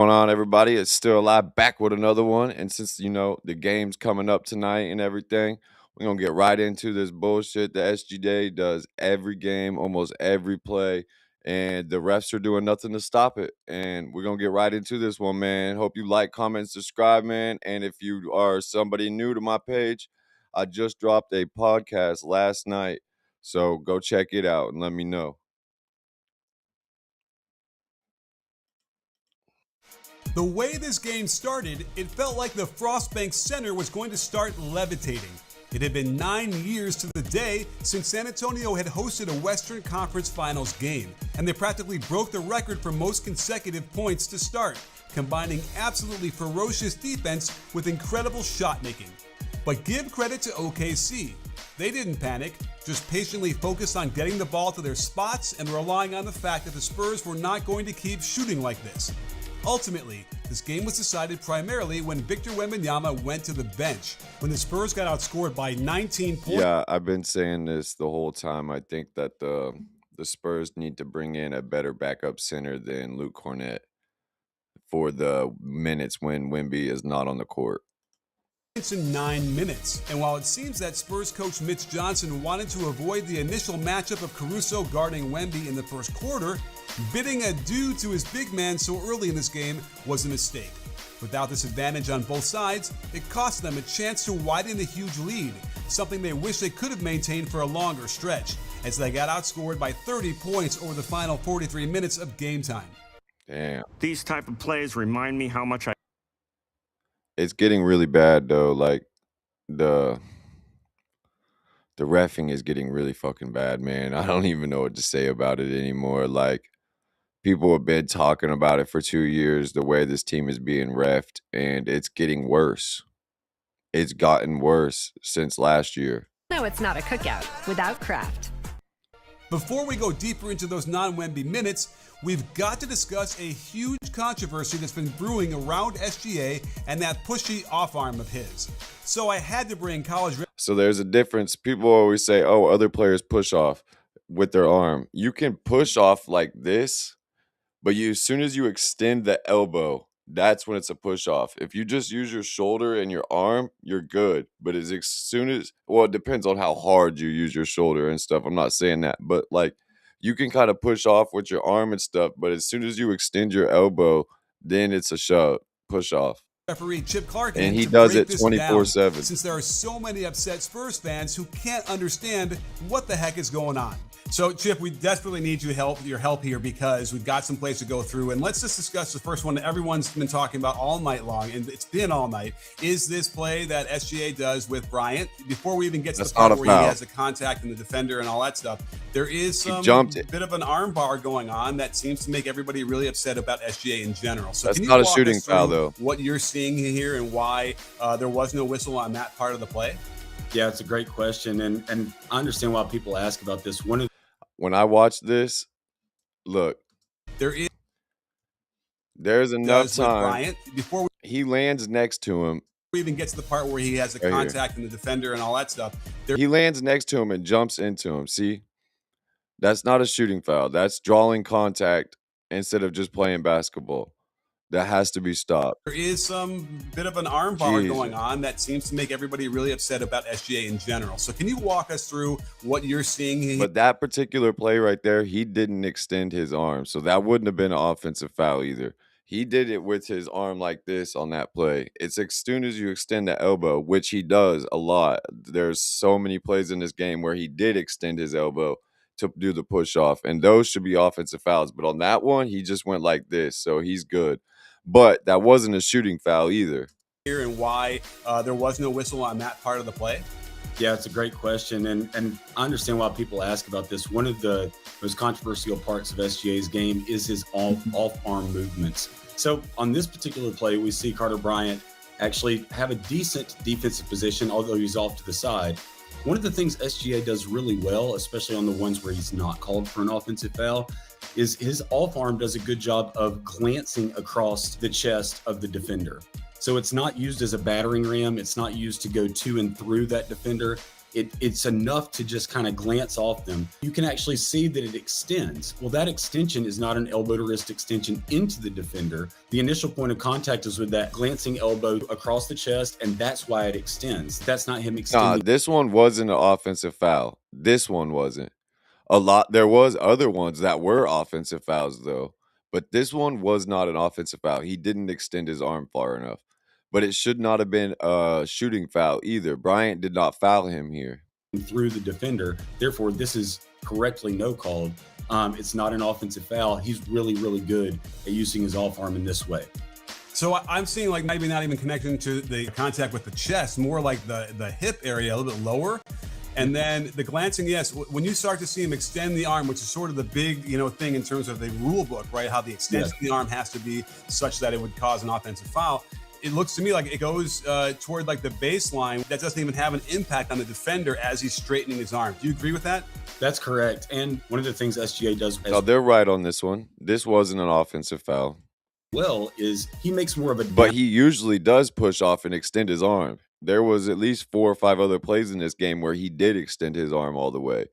Going on, everybody? It's still alive, back with another one. And since the game's coming up tonight and everything, we're gonna get right into this bullshit. The SGA does every game, almost every play, and the refs are doing nothing to stop it. And we're gonna get right into this one, man. Hope you like, comment, subscribe, man. And if you are somebody new to my page, I just dropped a podcast last night, so go check it out and let me know. The way this game started, it felt like the Frostbank Center was going to start levitating. It had been 9 years to the day since San Antonio had hosted a Western Conference Finals game, and they practically broke the record for most consecutive points to start, combining absolutely ferocious defense with incredible shot making. But give credit to OKC. They didn't panic, just patiently focused on getting the ball to their spots and relying on the fact that the Spurs were not going to keep shooting like this. Ultimately, this game was decided primarily when Victor Wembanyama went to the bench, when the Spurs got outscored by 19 points. Yeah, I've been saying this the whole time. I think that the Spurs need to bring in a better backup center than Luke Cornett for the minutes when Wemby is not on the court. In 9 minutes. And while it seems that Spurs coach Mitch Johnson wanted to avoid the initial matchup of Caruso guarding Wemby in the first quarter, bidding adieu to his big man so early in this game was a mistake. Without this advantage on both sides, it cost them a chance to widen the huge lead, something they wish they could have maintained for a longer stretch, as they got outscored by 30 points over the final 43 minutes of game time. Damn. These type of plays remind me how much It's getting really bad though. Like the reffing is getting really fucking bad, man. I don't even know what to say about it anymore. Like people have been talking about it for 2 years, the way this team is being reffed, and it's getting worse. It's gotten worse since last year. No, it's not a cookout without Kraft. Before we go deeper into those non-Wemby minutes, we've got to discuss a huge controversy that's been brewing around SGA and that pushy off arm of his. So I had to bring college. So there's a difference. People always say, oh, other players push off with their arm. You can push off like this, but as soon as you extend the elbow, that's when it's a push off. If you just use your shoulder and your arm, you're good. But as soon as, well, it depends on how hard you use your shoulder and stuff. I'm not saying that, but like you can kind of push off with your arm and stuff. But as soon as you extend your elbow, then it's a shove, push off. Referee Chip Clark, and he does it 24/7. Since there are so many upset Spurs fans who can't understand what the heck is going on. So, Chip, we desperately need your help here because we've got some plays to go through. And let's just discuss the first one that everyone's been talking about all night long, and it's been all night, is this play that SGA does with Bryant. Before we even get to the part where he has the contact and the defender and all that stuff, there is some bit of an arm bar going on that seems to make everybody really upset about SGA in general. So that's not a shooting foul, though. What you're seeing here and why there was no whistle on that part of the play? Yeah, it's a great question, and I understand why people ask about this. When I watch this, look, there's enough time before he lands next to him. We even get to the part where he has the contact and the defender and all that stuff. He lands next to him and jumps into him. See, that's not a shooting foul. That's drawing contact instead of just playing basketball. That has to be stopped. There is some bit of an arm bar going on that seems to make everybody really upset about SGA in general. So can you walk us through what you're seeing here? But that particular play right there, he didn't extend his arm. So that wouldn't have been an offensive foul either. He did it with his arm like this on that play. It's as soon as you extend the elbow, which he does a lot. There's so many plays in this game where he did extend his elbow to do the push off. And those should be offensive fouls. But on that one, he just went like this. So he's good. But that wasn't a shooting foul either. Here and why there was no whistle on that part of the play? Yeah, it's a great question, and I understand why people ask about this. One of the most controversial parts of SGA's game is his off-arm movements. So on this particular play, we see Carter Bryant actually have a decent defensive position, although he's off to the side. One of the things SGA does really well, especially on the ones where he's not called for an offensive foul, is his off arm does a good job of glancing across the chest of the defender. So it's not used as a battering ram. It's not used to go to and through that defender. it's enough to just kind of glance off them. You can actually see that it extends. Well, that extension is not an elbow to wrist extension into the defender. The initial point of contact is with that glancing elbow across the chest, and that's why it extends. That's not him Nah, extending. this one wasn't an offensive foul. This one wasn't. There was other ones that were offensive fouls though, but this one was not an offensive foul. He didn't extend his arm far enough. But it should not have been a shooting foul either. Bryant did not foul him here. Through the defender. Therefore, this is correctly no called. It's not an offensive foul. He's really, really good at using his off arm in this way. So I'm seeing like maybe not even connecting to the contact with the chest, more like the hip area, a little bit lower. And then the glancing, yes, when you start to see him extend the arm, which is sort of the big, thing in terms of the rule book, right? How the extension of the arm has to be such that it would cause an offensive foul. It looks to me like it goes toward like the baseline that doesn't even have an impact on the defender as he's straightening his arm. Do you agree with that? That's correct. And one of the things SGA does No, they're right on this one. This wasn't an offensive foul. well is he makes more of a But he usually does push off and extend his arm. There was at least 4 or 5 other plays in this game where he did extend his arm all the way.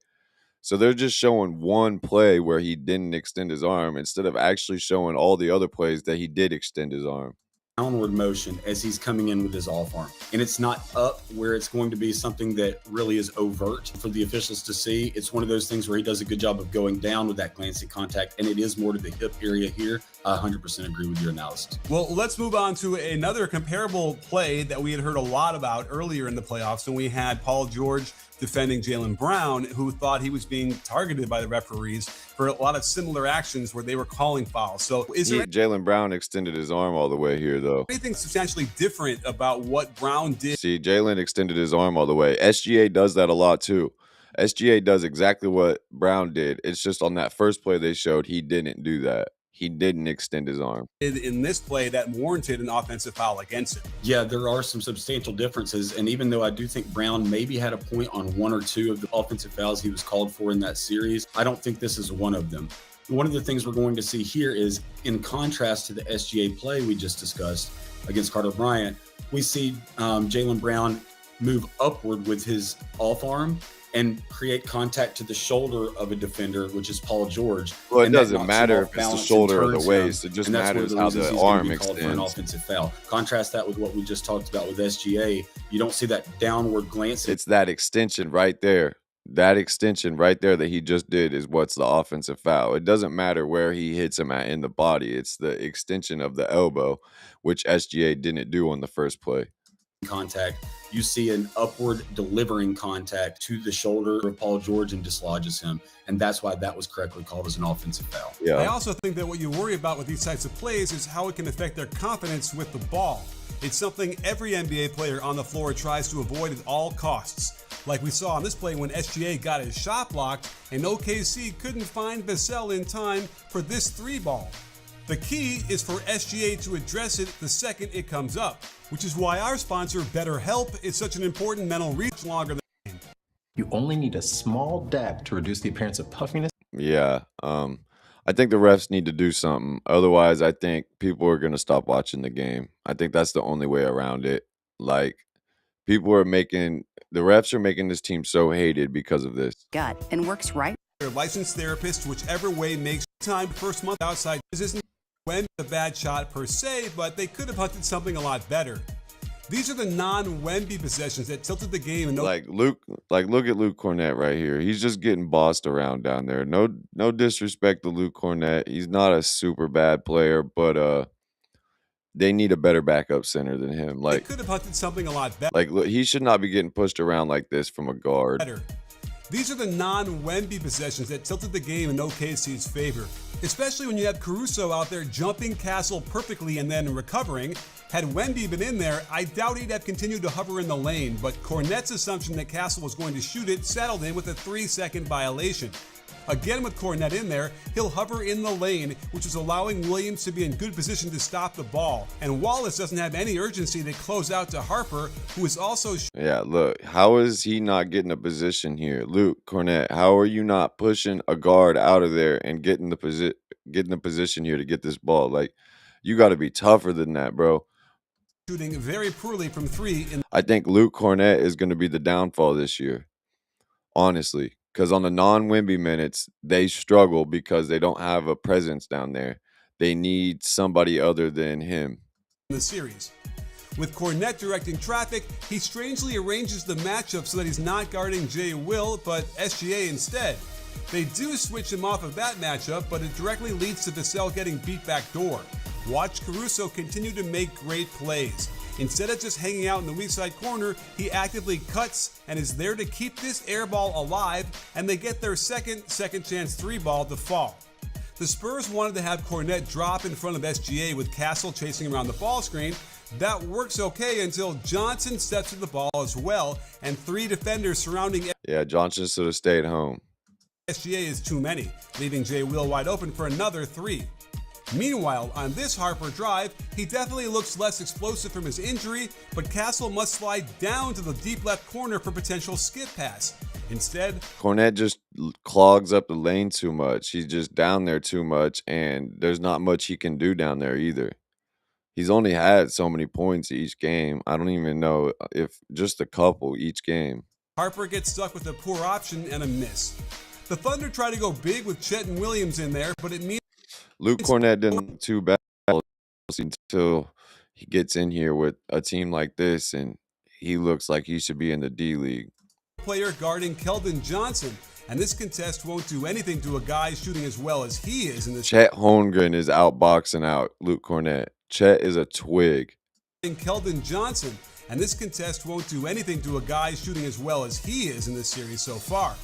So they're just showing one play where he didn't extend his arm instead of actually showing all the other plays that he did extend his arm. downward motion as he's coming in with his off arm. And it's not up where it's going to be something that really is overt for the officials to see. It's one of those things where he does a good job of going down with that glancing contact, and it is more to the hip area here. I 100% agree with your analysis. Well, let's move on to another comparable play that we had heard a lot about earlier in the playoffs when we had Paul George defending Jaylen Brown, who thought he was being targeted by the referees for a lot of similar actions where they were calling fouls. So is there Jaylen Brown extended his arm all the way here, though. anything substantially different about what Brown did? See, Jaylen extended his arm all the way. SGA does that a lot, too. SGA does exactly what Brown did. It's just on that first play they showed, he didn't do that. He didn't extend his arm. In this play that warranted an offensive foul against him. Yeah, there are some substantial differences. And even though I do think Brown maybe had a point on 1 or 2 of the offensive fouls he was called for in that series, I don't think this is one of them. One of the things we're going to see here is, in contrast to the SGA play we just discussed against Carter Bryant, we see Jaylen Brown move upward with his off arm and create contact to the shoulder of a defender, which is Paul George. Well, it And that doesn't knocks him matter off if it's the balance shoulder and or the turns him, waist. It just and that's one of matters the how reasons the he's gonna arm be called for an extends. offensive foul. Contrast that with what we just talked about with SGA. You don't see that downward glancing. It's that extension right there. That extension right there that he just did is what's the offensive foul. It doesn't matter where he hits him at in the body. It's the extension of the elbow, which SGA didn't do on the first play. Contact, you see an upward delivering contact to the shoulder of Paul George and dislodges him. And that's why that was correctly called as an offensive foul. I Yeah. also think that what you worry about with these types of plays is how it can affect their confidence with the ball. It's something every NBA player on the floor tries to avoid at all costs. Like we saw on this play when SGA got his shot blocked and OKC couldn't find Vassell in time for this 3-ball. The key is for SGA to address it the second it comes up, which is why our sponsor, BetterHelp, is such an important mental reach longer than You only need a small dab to reduce the appearance of puffiness. Yeah. I think the refs need to do something. Otherwise, I think people are going to stop watching the game. I think that's the only way around it. Like, the refs are making this team so hated because of this. gut and works right. their licensed therapist, whichever way makes time first month outside. This isn't when a bad shot per se, but they could have hunted something a lot better. These are the non-Wemby possessions that tilted the game. And Look at Luke Cornett right here. He's just getting bossed around down there. No disrespect to Luke Cornett. He's not a super bad player, but they need a better backup center than him. they could have hunted something a lot better. Look, he should not be getting pushed around like this from a guard. These are the non-Wemby possessions that tilted the game in OKC's favor, especially when you have Caruso out there jumping Castle perfectly and then recovering. Had Wemby been in there, I doubt he'd have continued to hover in the lane, but Cornett's assumption that Castle was going to shoot it settled in with a 3-second violation. Again, with Cornett in there, he'll hover in the lane, which is allowing Williams to be in good position to stop the ball. And Wallace doesn't have any urgency to close out to Harper, who is also Yeah, look, how is he not getting a position here? Luke Cornett, how are you not pushing a guard out of there and getting the position here to get this ball? Like, you got to be tougher than that, bro. shooting very poorly from three in I think Luke Cornett is going to be the downfall this year, honestly, because on the non-Wemby minutes, they struggle because they don't have a presence down there. They need somebody other than him. the series. With Cornette directing traffic, he strangely arranges the matchup so that he's not guarding Jay Will, but SGA instead. They do switch him off of that matchup, but it directly leads to Vassell getting beat back door. Watch Caruso continue to make great plays. Instead of just hanging out in the weak side corner, he actively cuts and is there to keep this air ball alive, and they get their second chance three ball to fall. The Spurs wanted to have Cornette drop in front of SGA with Castle chasing around the ball screen. That works okay until Johnson steps to the ball as well, and three defenders surrounding Yeah, Johnson should have stayed home. SGA is too many, leaving Jay Will wide open for another three. Meanwhile, on this Harper drive, he definitely looks less explosive from his injury, but Castle must slide down to the deep left corner for potential skip pass. Instead, Cornette just clogs up the lane too much. He's just down there too much, and there's not much he can do down there either. He's only had so many points each game. I don't even know if just a couple each game. Harper gets stuck with a poor option and a miss. The Thunder try to go big with Chet and Williams in there, but it means Luke Cornett didn't look too bad until he gets in here with a team like this, and he looks like he should be in the D League. Player guarding Keldon Johnson, and this contest won't do anything to a guy shooting as well as he is in this. Chet Holmgren is outboxing out Luke Cornett. Chet is a twig. Keldon Johnson, and this contest won't do anything to a guy shooting as well as he is in this series so far.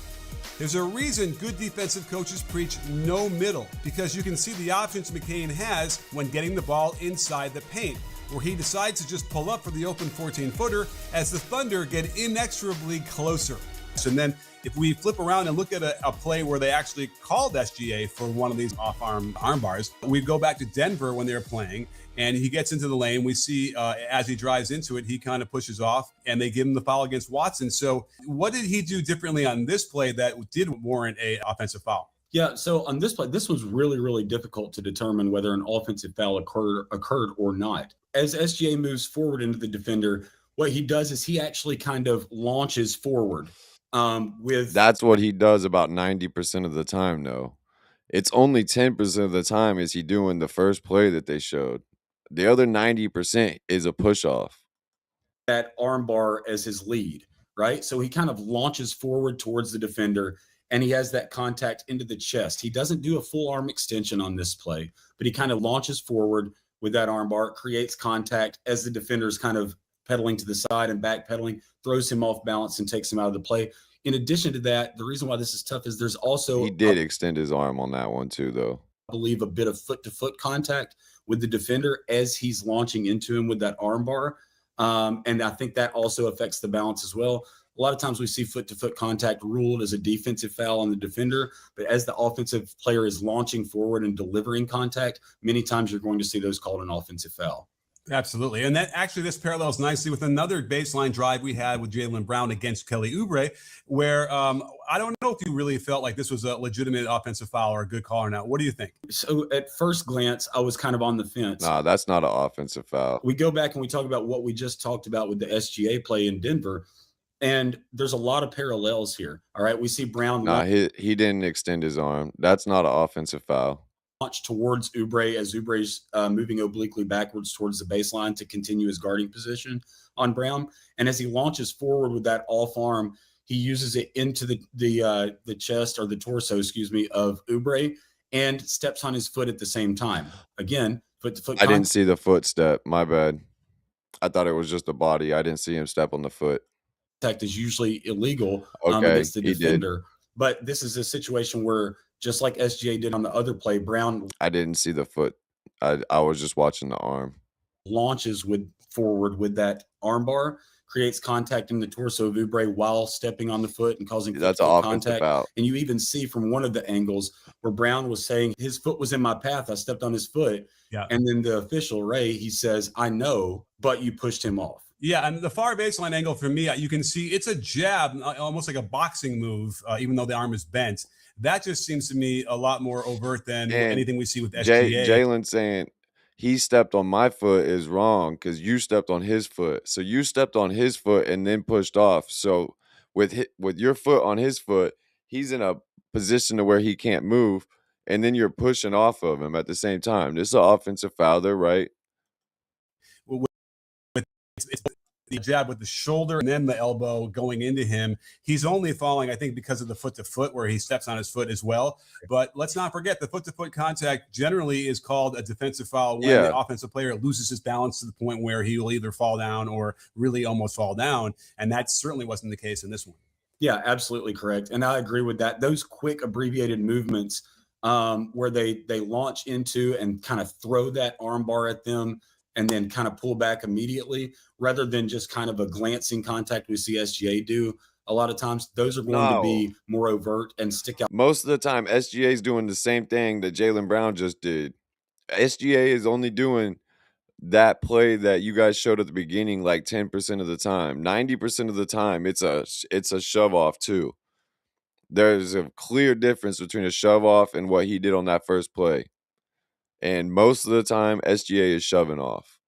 There's a reason good defensive coaches preach no middle, because you can see the options McCain has when getting the ball inside the paint, where he decides to just pull up for the open 14-footer as the Thunder get inexorably closer. And then if we flip around and look at a play where they actually called SGA for one of these off-arm arm bars, we go back to Denver when they were playing, and he gets into the lane. We see as he drives into it, he kind of pushes off, and they give him the foul against Watson. So what did he do differently on this play that did warrant an offensive foul? Yeah, so on this play, this was really, really difficult to determine whether an offensive foul occurred or not. As SGA moves forward into the defender, what he does is he actually kind of launches forward. That's what he does about 90% of the time, though. It's only 10% of the time is he doing the first play that they showed. The other 90% is a push-off. That arm bar as his lead, right? So he kind of launches forward towards the defender, and he has that contact into the chest. He doesn't do a full arm extension on this play, but he kind of launches forward with that arm bar, creates contact as the defender is kind of pedaling to the side and backpedaling, throws him off balance and takes him out of the play. In addition to that, the reason why this is tough is there's also— He did extend his arm on that one too, though. I believe a bit of foot-to-foot contact with the defender as he's launching into him with that arm bar. And I think that also affects the balance as well. A lot of times we see foot-to-foot contact ruled as a defensive foul on the defender, but as the offensive player is launching forward and delivering contact, many times you're going to see those called an offensive foul. Absolutely. And that actually, this parallels nicely with another baseline drive we had with Jaylen Brown against Kelly Oubre, where I don't know if you really felt like this was a legitimate offensive foul or a good call or not. What do you think? So at first glance, I was kind of on the fence. Nah, that's not an offensive foul. We go back and we talk about what we just talked about with the SGA play in Denver, and there's a lot of parallels here. All right, we see Brown. Nah, he didn't extend his arm. That's not an offensive foul. Launch towards Oubre as Oubre's moving obliquely backwards towards the baseline to continue his guarding position on Brown. And as he launches forward with that off arm, he uses it into the chest or the torso, of Oubre and steps on his foot at the same time. Again, foot to foot. I didn't see the footstep. My bad. I thought it was just the body. I didn't see him step on the foot. Contact is usually illegal Okay, against the he defender. did. But this is a situation where, just like SGA did on the other play, Brown I didn't see the foot. I was just watching the arm. launches forward with that arm bar, creates contact in the torso of Oubre while stepping on the foot and causing That's an foot-to-foot offensive contact. foul. And you even see from one of the angles where Brown was saying his foot was in my path. I stepped on his foot. Yeah. And then the official, Ray, he says, I know, but you pushed him off. Yeah, and the far baseline angle for me, you can see it's a jab, almost like a boxing move, even though the arm is bent. That just seems to me a lot more overt than anything we see with SGA. Jalen saying he stepped on my foot is wrong because you stepped on his foot. So you stepped on his foot and then pushed off. So with your foot on his foot, he's in a position to where he can't move, and then you're pushing off of him at the same time. This is an offensive foul, they're right. With it's the jab with the shoulder and then the elbow going into him. He's only falling, I think, because of the foot to foot where he steps on his foot as well. But let's not forget the foot to foot contact generally is called a defensive foul when the offensive player loses his balance to the point where he will either fall down or really almost fall down. And that certainly wasn't the case in this one. Yeah, absolutely correct. And I agree with that. Those quick abbreviated movements where they launch into and kind of throw that arm bar at them and then kind of pull back immediately rather than just kind of a glancing contact we see SGA do a lot of times. Those are going to be more overt and stick out. Most of the time, SGA is doing the same thing that Jaylen Brown just did. SGA is only doing that play that you guys showed at the beginning like 10% of the time. 90% of the time, it's a shove off too. There's a clear difference between a shove off and what he did on that first play. And most of the time, SGA is shoving off.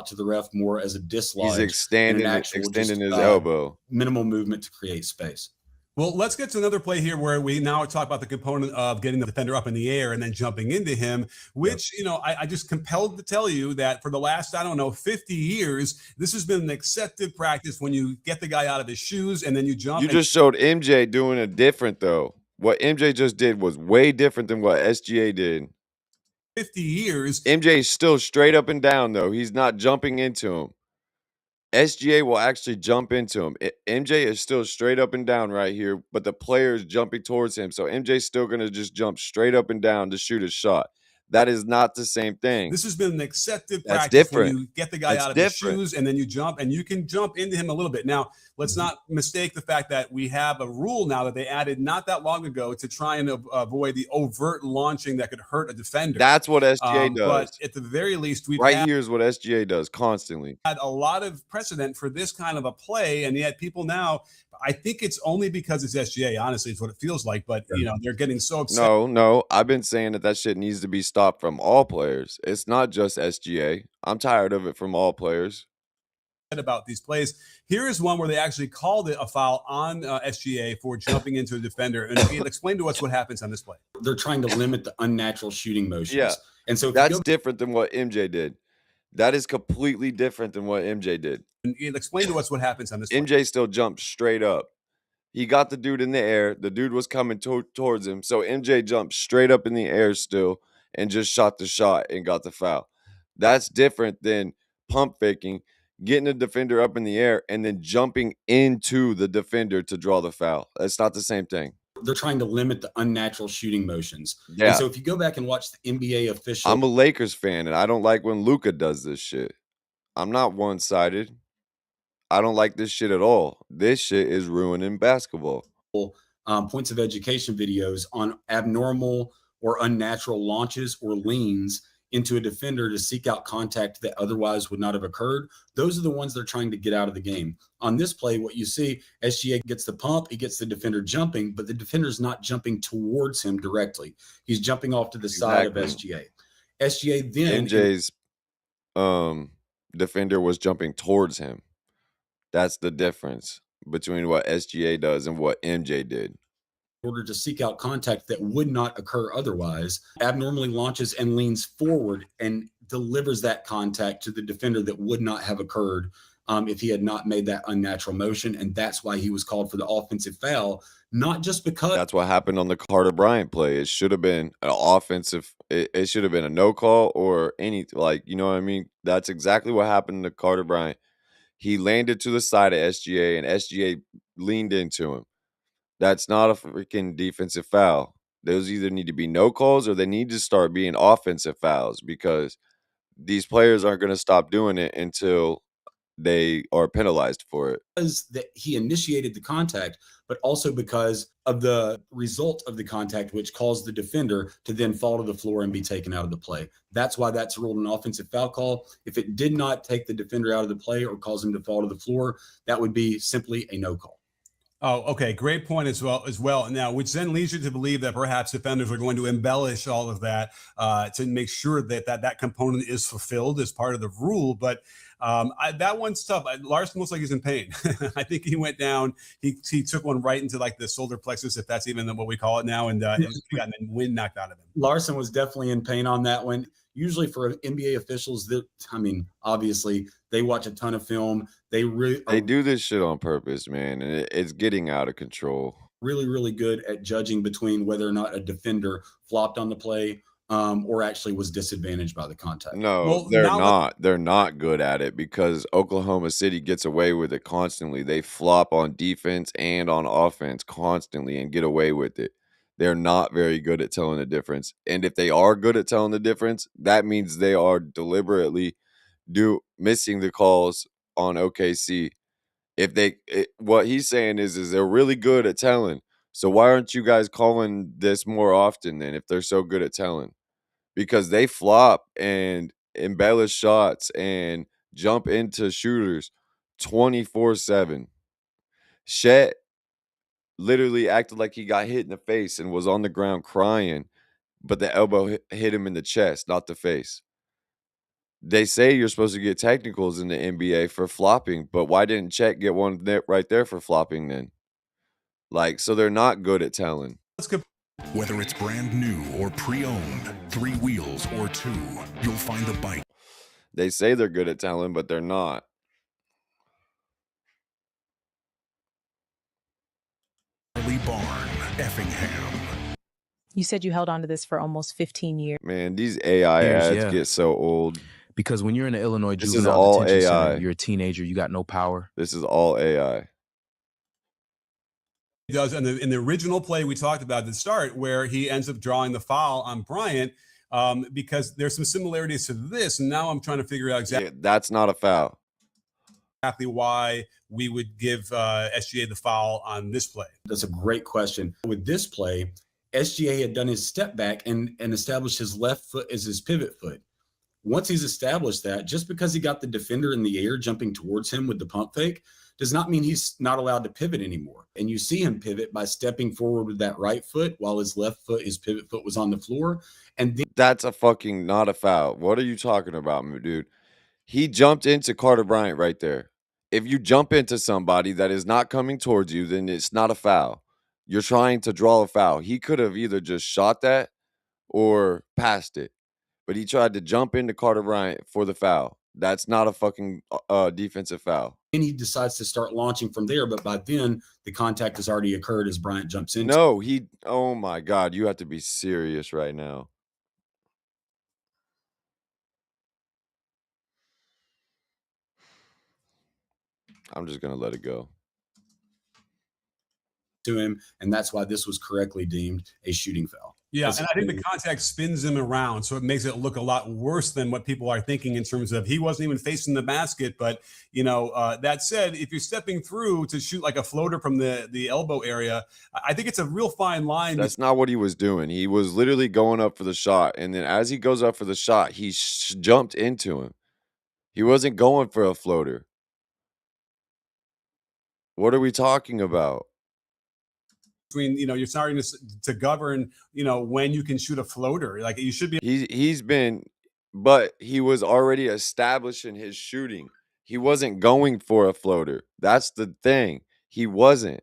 To the ref more as a dislodge. He's extending his elbow. Minimal movement to create space. Well, let's get to another play here where we now talk about the component of getting the defender up in the air and then jumping into him, which, I just compelled to tell you that for the last, 50 years, this has been an accepted practice when you get the guy out of his shoes and then you jump. You just showed MJ doing it different, though. What MJ just did was way different than what SGA did. 50 years. MJ is still straight up and down, though. He's not jumping into him. SGA will actually jump into him. MJ is still straight up and down right here, but the player is jumping towards him. So MJ's still going to just jump straight up and down to shoot a shot. That is not the same thing. This has been an accepted practice different. when you get the guy out of his shoes and then you jump, and you can jump into him a little bit. Now, let's not mistake the fact that we have a rule now that they added not that long ago to try and avoid the overt launching that could hurt a defender. That's what SGA does. But at the very least, here's what SGA does constantly. Had a lot of precedent for this kind of a play, and yet people now, I think it's only because it's SGA, honestly, it's what it feels like, but they're getting so upset. No, I've been saying that shit needs to be stopped from all players. It's not just SGA. I'm tired of it from all players. About these plays. Here is one where they actually called it a foul on SGA for jumping into a defender. And explain to us what happens on this play. They're trying to limit the unnatural shooting motions. Yeah. And so that's different than what MJ did. That is completely different than what MJ did. And explain to us what happens on this play. MJ still jumped straight up. He got the dude in the air. The dude was coming towards him. So MJ jumped straight up in the air still and just shot the shot and got the foul. That's different than pump faking, getting the defender up in the air, and then jumping into the defender to draw the foul. That's not the same thing. They're trying to limit the unnatural shooting motions. Yeah. And so if you go back and watch the NBA official. I'm a Lakers fan, and I don't like when Luka does this shit. I'm not one-sided. I don't like this shit at all. This shit is ruining basketball. Points of education videos on abnormal or unnatural launches or leans into a defender to seek out contact that otherwise would not have occurred. Those are the ones they're trying to get out of the game. On this play, what you see, SGA gets the pump, he gets the defender jumping, but the defender's not jumping towards him directly. He's jumping off to the side of SGA. SGA then MJ's defender was jumping towards him. That's the difference between what SGA does and what MJ did. In order to seek out contact that would not occur otherwise, abnormally launches and leans forward and delivers that contact to the defender that would not have occurred if he had not made that unnatural motion. And that's why he was called for the offensive foul, not just because. That's what happened on the Carter Bryant play. It should have been an offensive. It should have been a no call or anything. You know what I mean? That's exactly what happened to Carter Bryant. He landed to the side of SGA, and SGA leaned into him. That's not a freaking defensive foul. Those either need to be no calls or they need to start being offensive fouls because these players aren't going to stop doing it until they are penalized for it. Because that he initiated the contact, but also because of the result of the contact, which caused the defender to then fall to the floor and be taken out of the play. That's why that's ruled an offensive foul call. If it did not take the defender out of the play or cause him to fall to the floor, that would be simply a no call. Oh, okay. Great point as well. Now, which then leads you to believe that perhaps defenders are going to embellish all of that to make sure that component is fulfilled as part of the rule. But that one's tough. Larson looks like he's in pain. I think he went down. He took one right into like the shoulder plexus, if that's even what we call it now, and he got the wind knocked out of him. Larson was definitely in pain on that one. Usually for NBA officials, obviously they watch a ton of film. They do this shit on purpose, man, and it's getting out of control. Really, really good at judging between whether or not a defender flopped on the play or actually was disadvantaged by the contact. No, Well, they're now not. They're not good at it because Oklahoma City gets away with it constantly. They flop on defense and on offense constantly and get away with it. They're not very good at telling the difference. And if they are good at telling the difference, that means they are deliberately missing the calls on OKC. What he's saying is they're really good at telling. So why aren't you guys calling this more often then if they're so good at telling? Because they flop and embellish shots and jump into shooters 24/7. Shet literally acted like he got hit in the face and was on the ground crying, but the elbow hit him in the chest, not the face. They say you're supposed to get technicals in the NBA for flopping, but why didn't Chet get one right there for flopping then? Like, so they're not good at telling. let's go. Whether it's brand new or pre-owned, 3 wheels or 2, you'll find the bike. They say they're good at telling, but they're not. Barley Barn, Effingham. You said you held on to this for almost 15 years. Man, these AI ads get so old. Because when you're in the Illinois This is Juvenile all Detention AI. Center, you're a teenager, you got no power. This is all AI. He does in the original play we talked about at the start, where he ends up drawing the foul on Bryant, because there's some similarities to this. And now I'm trying to figure out exactly That's not a foul. why we would give SGA the foul on this play. That's a great question. With this play, SGA had done his step back and established his left foot as his pivot foot. Once he's established that, just because he got the defender in the air jumping towards him with the pump fake does not mean he's not allowed to pivot anymore. And you see him pivot by stepping forward with that right foot while his left foot, his pivot foot, was on the floor. And then That's a fucking not a foul. What are you talking about, dude? He jumped into Carter Bryant right there. If you jump into somebody that is not coming towards you, then it's not a foul. You're trying to draw a foul. He could have either just shot that or passed it. But he tried to jump into Carter Bryant for the foul. That's not a fucking defensive foul. he decides to start launching from there. But by then, the contact has already occurred as Bryant jumps in. No, oh my God, you have to be serious right now. I'm just going to let it go. To him, and that's why this was correctly deemed a shooting foul. Yeah, and I think the contact spins him around, so it makes it look a lot worse than what people are thinking in terms of he wasn't even facing the basket. But, that said, if you're stepping through to shoot like a floater from the elbow area, I think it's a real fine line. That's not what he was doing. He was literally going up for the shot, and then as he goes up for the shot, he jumped into him. He wasn't going for a floater. What are we talking about? Between, you're starting to govern, when you can shoot a floater. Like you should be. But he was already establishing his shooting. He wasn't going for a floater. That's the thing. He wasn't.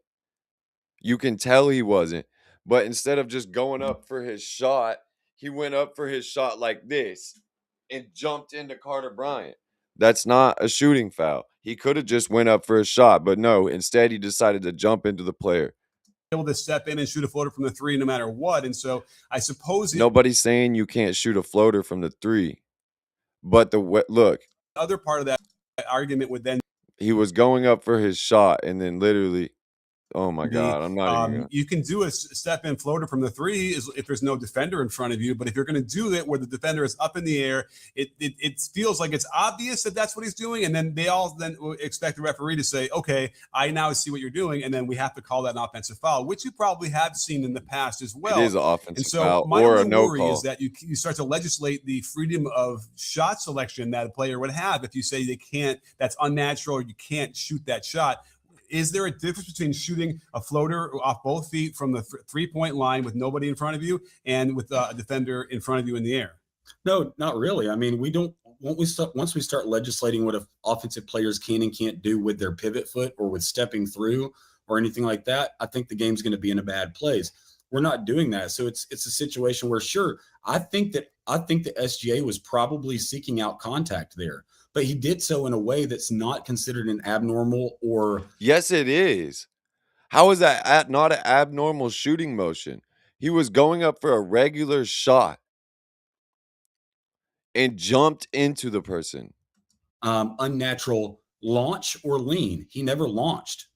You can tell he wasn't. But instead of just going up for his shot, he went up for his shot like this and jumped into Carter Bryant. That's not a shooting foul. He could have just went up for a shot, but no, instead he decided to jump into the player. Able to step in and shoot a floater from the 3 no matter what. And so I suppose nobody's saying you can't shoot a floater from the 3. But look, other part of that argument would then he was going up for his shot and then literally, oh my God, I'm not even you can do a step in floater from the 3 if there's no defender in front of you. But if you're going to do it where the defender is up in the air, it feels like it's obvious that that's what he's doing. And then they all then expect the referee to say, okay, I now see what you're doing. And then we have to call that an offensive foul, which you probably have seen in the past as well. It is an offensive and so foul my or a only no worry call. is that you start to legislate the freedom of shot selection that a player would have if you say they can't, that's unnatural, or you can't shoot that shot. Is there a difference between shooting a floater off both feet from the 3-point line with nobody in front of you and with a defender in front of you in the air? No, not really. I mean, we don't. Once we start legislating what offensive players can and can't do with their pivot foot or with stepping through or anything like that, I think the game's going to be in a bad place. We're not doing that, so it's a situation where, sure, I think the SGA was probably seeking out contact there, but he did so in a way that's not considered an abnormal or. Yes, it is. How is that not an abnormal shooting motion? He was going up for a regular shot and jumped into the person. Unnatural launch or lean. He never launched.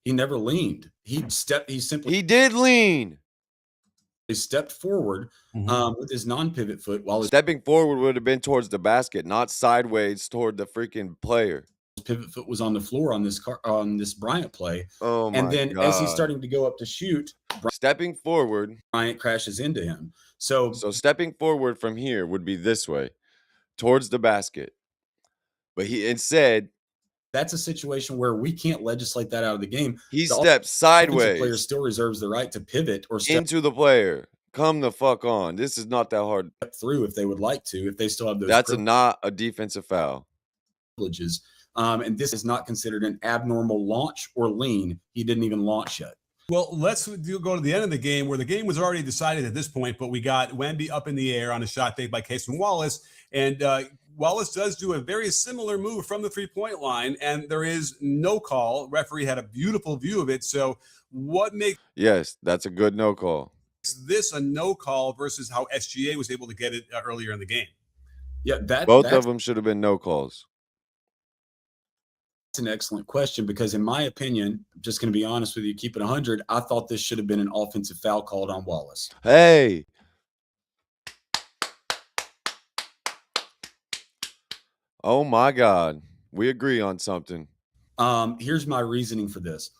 He never leaned. He did lean. He stepped forward with his non-pivot foot while his Stepping forward would have been towards the basket, not sideways toward the freaking player. pivot foot was on the floor on this Bryant play. Oh my and then God. as he's starting to go up to shoot, Stepping forward, Bryant crashes into him. So stepping forward from here would be this way, towards the basket. But he instead, that's a situation where we can't legislate that out of the game. he The stepped offensive player sideways still reserves the right to pivot or step into the player. Come the fuck on. This is not that hard. through if they would like to, if they still have those That's not a defensive foul. privileges. And this is not considered an abnormal launch or lean. He didn't even launch yet. Well, let's go to the end of the game where the game was already decided at this point, but we got Wemby up in the air on a shot fake by Casey Wallace. And Wallace does do a very similar move from the 3-point line, and there is no call. Referee had a beautiful view of it. So what makes Yes, that's a good no call. this a no call versus how SGA was able to get it earlier in the game? Yeah, Both of them should have been no calls. That's an excellent question because, in my opinion, I'm just going to be honest with you, keep it 100. I thought this should have been an offensive foul called on Wallace. Hey. Oh my God. We agree on something. Here's my reasoning for this.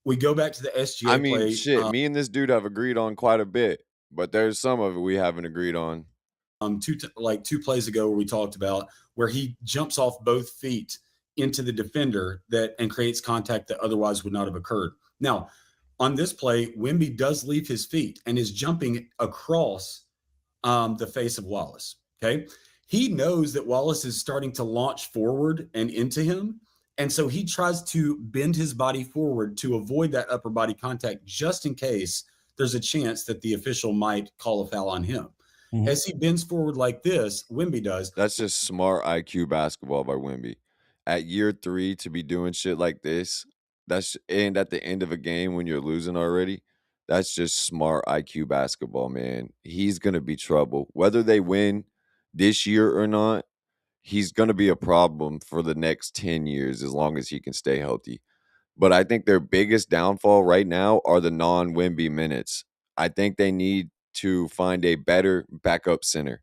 We go back to the SGA I mean, play. shit, me and this dude have agreed on quite a bit, but there's some of it we haven't agreed on. 2 plays ago where we talked about where he jumps off both feet into the defender and creates contact that otherwise would not have occurred. Now, on this play, Wemby does leave his feet and is jumping across the face of Wallace. Okay. He knows that Wallace is starting to launch forward and into him. And so he tries to bend his body forward to avoid that upper body contact just in case there's a chance that the official might call a foul on him. Mm-hmm. As he bends forward like this, Wemby does. That's just smart IQ basketball by Wemby. At year 3 to be doing shit like this, and at the end of a game when you're losing already, that's just smart IQ basketball, man. He's going to be trouble. Whether they win this year or not, he's going to be a problem for the next 10 years as long as he can stay healthy. But I think their biggest downfall right now are the non-Wemby minutes. I think they need to find a better backup center.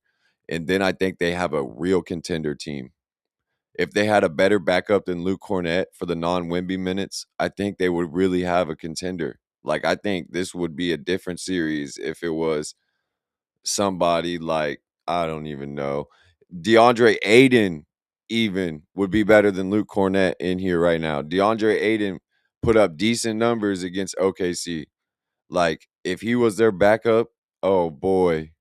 And then I think they have a real contender team. If they had a better backup than Luke Cornett for the non-Wemby minutes, I think they would really have a contender. Like, I think this would be a different series if it was somebody like, I don't even know, DeAndre Ayton even would be better than Luke Cornett in here right now. DeAndre Ayton put up decent numbers against OKC. Like, if he was their backup, oh boy,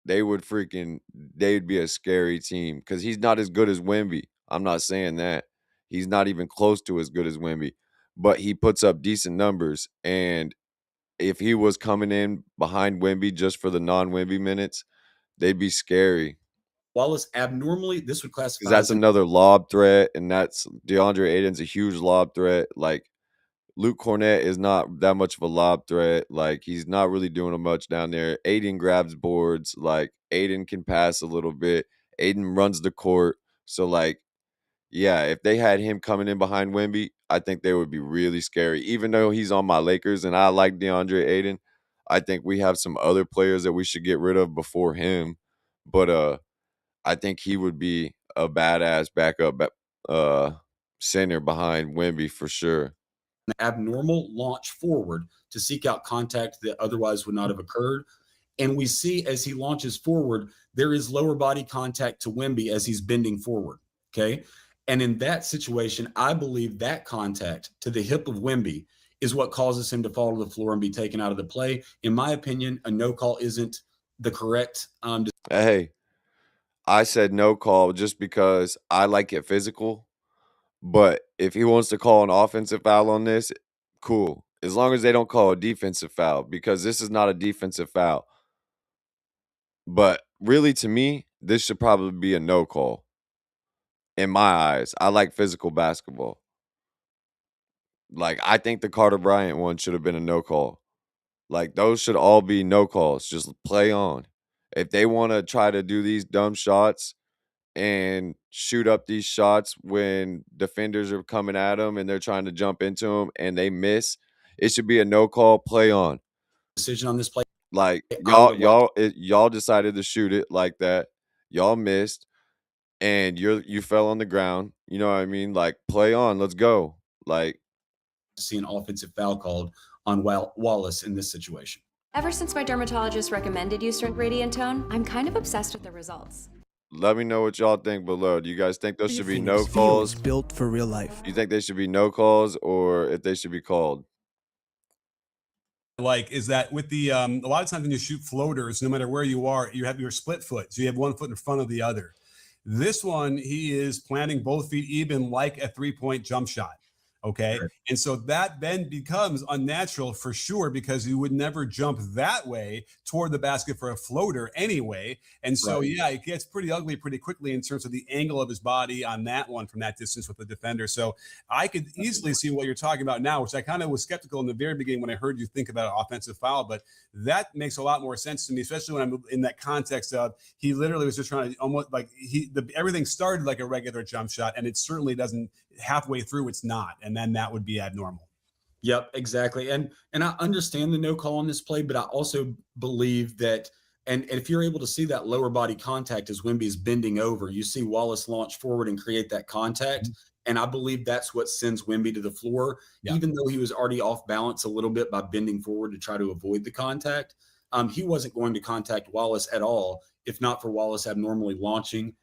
they'd be a scary team because he's not as good as Wemby. I'm not saying that. He's not even close to as good as Wemby, but he puts up decent numbers. And if he was coming in behind Wemby just for the non-Wemby minutes, they'd be scary. Wallace abnormally, this would classify because that's another lob threat, and that's DeAndre Ayton's a huge lob threat. Like, Luke Cornett is not that much of a lob threat. Like, he's not really doing much down there. Ayton grabs boards. Like, Ayton can pass a little bit. Ayton runs the court. So, like, yeah, if they had him coming in behind Wemby, I think they would be really scary. Even though he's on my Lakers and I like DeAndre Ayton, I think we have some other players that we should get rid of before him. But I think he would be a badass backup center behind Wemby for sure. An abnormal launch forward to seek out contact that otherwise would not have occurred. And we see as he launches forward, there is lower body contact to Wemby as he's bending forward. Okay. And in that situation, I believe that contact to the hip of Wimby is what causes him to fall to the floor and be taken out of the play. In my opinion, a no call isn't the correct Hey, I said no call just because I like it physical. But if he wants to call an offensive foul on this, cool. As long as they don't call a defensive foul, because this is not a defensive foul. But really, to me, this should probably be a no call. In my eyes, I like physical basketball. Like, I think the Carter Bryant one should have been a no call. Like, those should all be no calls. Just play on. If they want to try to do these dumb shots and shoot up these shots when defenders are coming at them and they're trying to jump into them and they miss, it should be a no call, play on. decision on this play. Like, I would have liked y'all decided to shoot it like that. Y'all missed and you fell on the ground. You know what I mean? Like, play on, let's go. Like, to see an offensive foul called on Wallace in this situation. Ever since my dermatologist recommended use Radiant Tone, I'm kind of obsessed with the results. let me know what y'all think below. Do you guys think those should be no calls? Built for real life. Do you think they should be no calls or if they should be called? Like, is that with the a lot of times when you shoot floaters, no matter where you are, you have your split foot, so you have one foot in front of the other. This one, he is planting both feet even like a 3-point jump shot. Okay. Sure. And so that then becomes unnatural for sure, because you would never jump that way toward the basket for a floater anyway. And so, Right. yeah, it gets pretty ugly pretty quickly in terms of the angle of his body on that one from that distance with the defender. So I could easily see what you're talking about now, which I kind of was skeptical in the very beginning when I heard you think about an offensive foul, but that makes a lot more sense to me, especially when I'm in that context of he literally was just trying to almost like everything started like a regular jump shot, and it certainly doesn't halfway through. It's not, and then that would be abnormal. Yep, exactly. And I understand the no call on this play, but I also believe that and if you're able to see that lower body contact as Wimby is bending over, you see Wallace launch forward and create that contact. And I believe that's what sends Wimby to the floor, Yeah. even though he was already off balance a little bit by bending forward to try to avoid the contact. He wasn't going to contact Wallace at all, if not for Wallace abnormally launching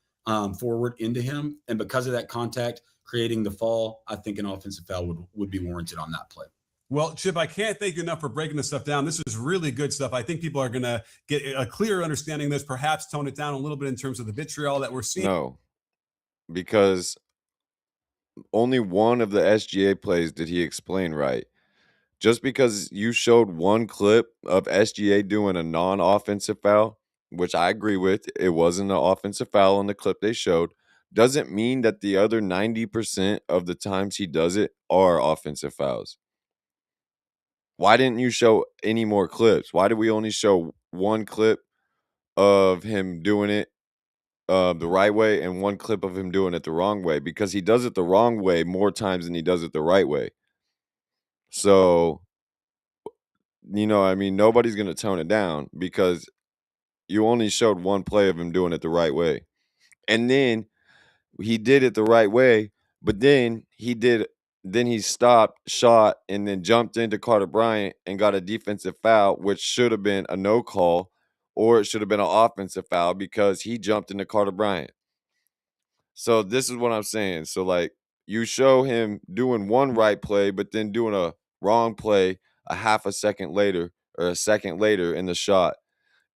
forward into him. And because of that contact, creating the fall, I think an offensive foul would be warranted on that play. Well, Chip, I can't thank you enough for breaking this stuff down. This is really good stuff. I think people are going to get a clearer understanding of this, perhaps tone it down a little bit in terms of the vitriol that we're seeing. No, because only one of the SGA plays did he explain right. Just because you showed one clip of SGA doing a non-offensive foul, which I agree with, it wasn't an offensive foul on the clip they showed, doesn't mean that the other 90% of the times he does it are offensive fouls. Why didn't you show any more clips? Why did we only show one clip of him doing it the right way and one clip of him doing it the wrong way? Because he does it the wrong way more times than he does it the right way. So, I mean, nobody's going to tone it down because you only showed one play of him doing it the right way. And then he did it the right way, but then he stopped, shot, and then jumped into Carter Bryant and got a defensive foul, which should have been a no call, or it should have been an offensive foul because he jumped into Carter Bryant. So this is what I'm saying. So, like, you show him doing one right play, but then doing a wrong play a half a second later or a second later in the shot.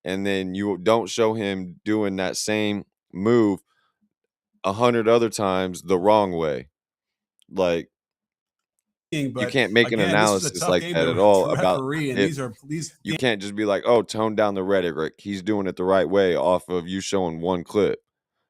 And then you don't show him doing that same move 100 other times the wrong way. Like, you But can't make an again, this is a analysis tough like game that to at all about referee, and if these you can't just be like, oh, tone down the rhetoric. He's doing it the right way off of you showing one clip.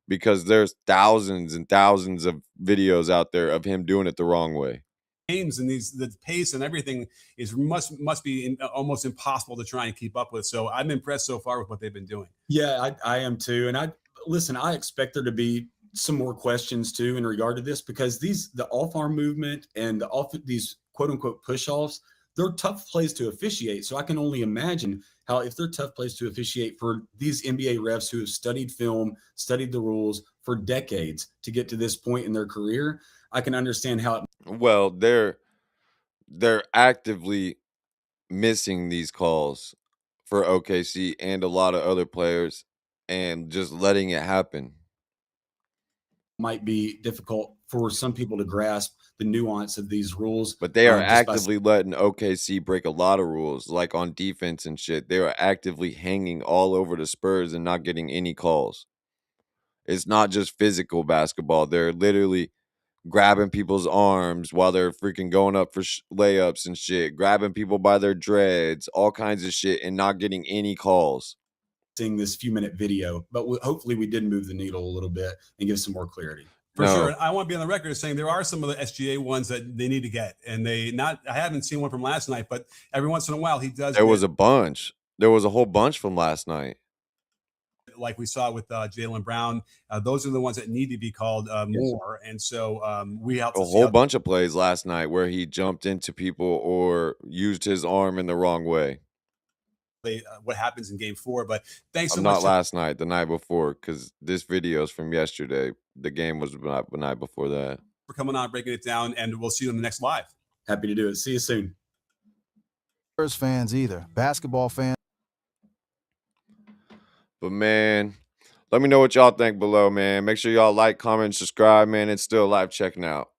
Because there's thousands and thousands of videos out there of him doing it the wrong way. games and the pace and everything is must be almost impossible to try and keep up with. So I'm impressed so far with what they've been doing. Yeah, I am too. And I expect there to be some more questions too in regard to this, because the off arm movement and these quote unquote push offs, they're tough plays to officiate. So I can only imagine how, if they're tough plays to officiate for these NBA refs who have studied film, studied the rules for decades to get to this point in their career, I can understand how. Well, they're actively missing these calls for OKC and a lot of other players and just letting it happen. might be difficult for some people to grasp the nuance of these rules. But they are just by actively letting OKC break a lot of rules, like on defense and shit. They are actively hanging all over the Spurs and not getting any calls. It's not just physical basketball. They're literally grabbing people's arms while they're freaking going up for layups and shit, grabbing people by their dreads, all kinds of shit, and not getting any calls. seeing this few-minute video, but hopefully we did move the needle a little bit and give some more clarity. For sure. And I want to be on the record as saying there are some of the SGA ones that they need to get. And I haven't seen one from last night, but every once in a while he does. There was a bunch. There was a whole bunch from last night. Like we saw with Jaylen Brown. Those are the ones that need to be called more. And so we have a whole bunch of plays last night where he jumped into people or used his arm in the wrong way. What happens in game 4, but thanks so much. Not last night, the night before, because this video is from yesterday. The game was the night before that. For coming on, breaking it down, and we'll see you in the next live. Happy to do it. See you soon. Spurs fans either, basketball fans. But man, let me know what y'all think below, man. Make sure y'all like, comment, subscribe, man. It's still live checking out.